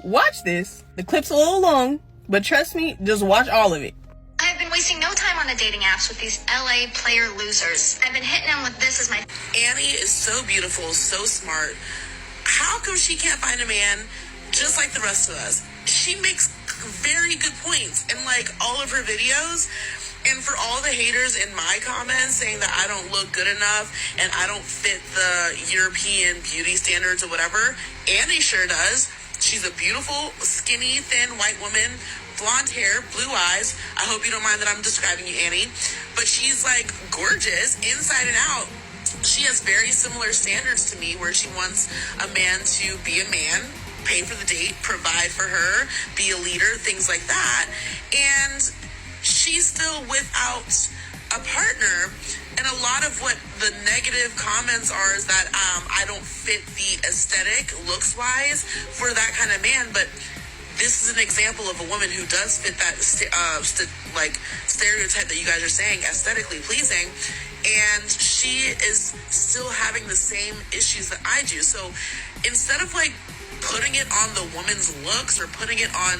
Watch this. The clip's a little long, but trust me, just watch all of it. I've been wasting no time on the dating apps with these LA player losers. I've been hitting them with this as my... Annie is so beautiful, so smart. How come she can't find a man just like the rest of us? She makes very good points in like all of her videos. And for all the haters in my comments saying that I don't look good enough and I don't fit the European beauty standards or whatever, Annie sure does. She's a beautiful, skinny, thin white woman, blonde hair, blue eyes. I hope you don't mind that I'm describing you, Annie. But she's like gorgeous inside and out. She has very similar standards to me where she wants a man to be a man, pay for the date, provide for her, be a leader, things like that. And she's still without a partner. And a lot of what the negative comments are is that I don't fit the aesthetic looks-wise for that kind of man. But this is an example of a woman who does fit that stereotype that you guys are saying, aesthetically pleasing. And she is still having the same issues that I do. So instead of like putting it on the woman's looks or putting it on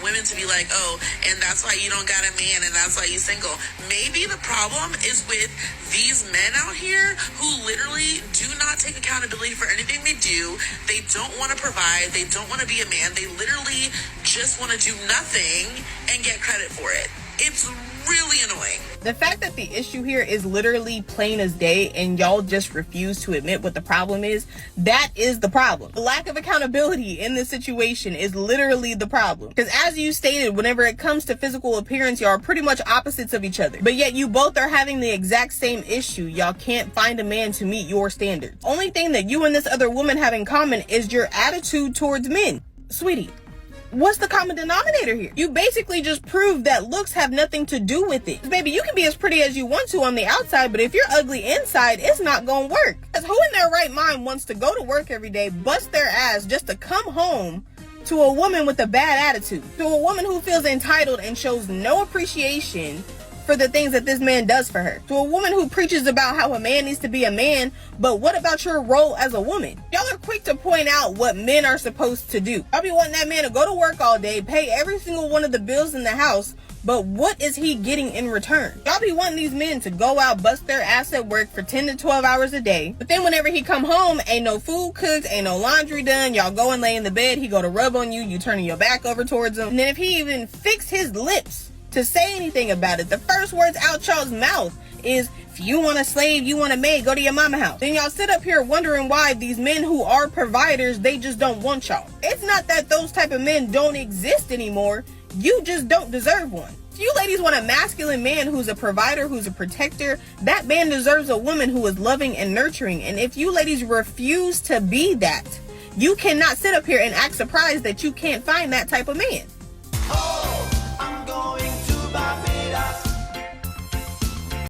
women to be like, oh, and that's why you don't got a man and that's why you're single. Maybe the problem is with these men out here who literally do not take accountability for anything they do. They don't want to provide. They don't want to be a man. They literally just want to do nothing and get credit for it. It's really annoying. The fact that the issue here is literally plain as day and y'all just refuse to admit what the problem is, that is the problem. The lack of accountability in this situation is literally the problem. Because as you stated, whenever it comes to physical appearance, y'all are pretty much opposites of each other. But yet you both are having the exact same issue. Y'all can't find a man to meet your standards. Only thing that you and this other woman have in common is your attitude towards men. Sweetie, what's the common denominator here? You basically just proved that looks have nothing to do with it. Baby, you can be as pretty as you want to on the outside, but if you're ugly inside, it's not gonna work. Because who in their right mind wants to go to work every day, bust their ass just to come home to a woman with a bad attitude? To a woman who feels entitled and shows no appreciation for the things that this man does for her. To a woman who preaches about how a man needs to be a man, but what about your role as a woman? Y'all are quick to point out what men are supposed to do. I'll be wanting that man to go to work all day, pay every single one of the bills in the house, but what is he getting in return? Y'all be wanting these men to go out, bust their ass at work for 10 to 12 hours a day, but then whenever he come home, ain't no food cooked, ain't no laundry done, y'all go and lay in the bed, he go to rub on you, you turning your back over towards him, and then if he even fix his lips to say anything about it, the first words out y'all's mouth is, if you want a slave, you want a maid, go to your mama house. Then y'all sit up here wondering why these men who are providers, they just don't want y'all. It's not that those type of men don't exist anymore. You just don't deserve one. If you ladies want a masculine man who's a provider, who's a protector, that man deserves a woman who is loving and nurturing. And if you ladies refuse to be that, you cannot sit up here and act surprised that you can't find that type of man.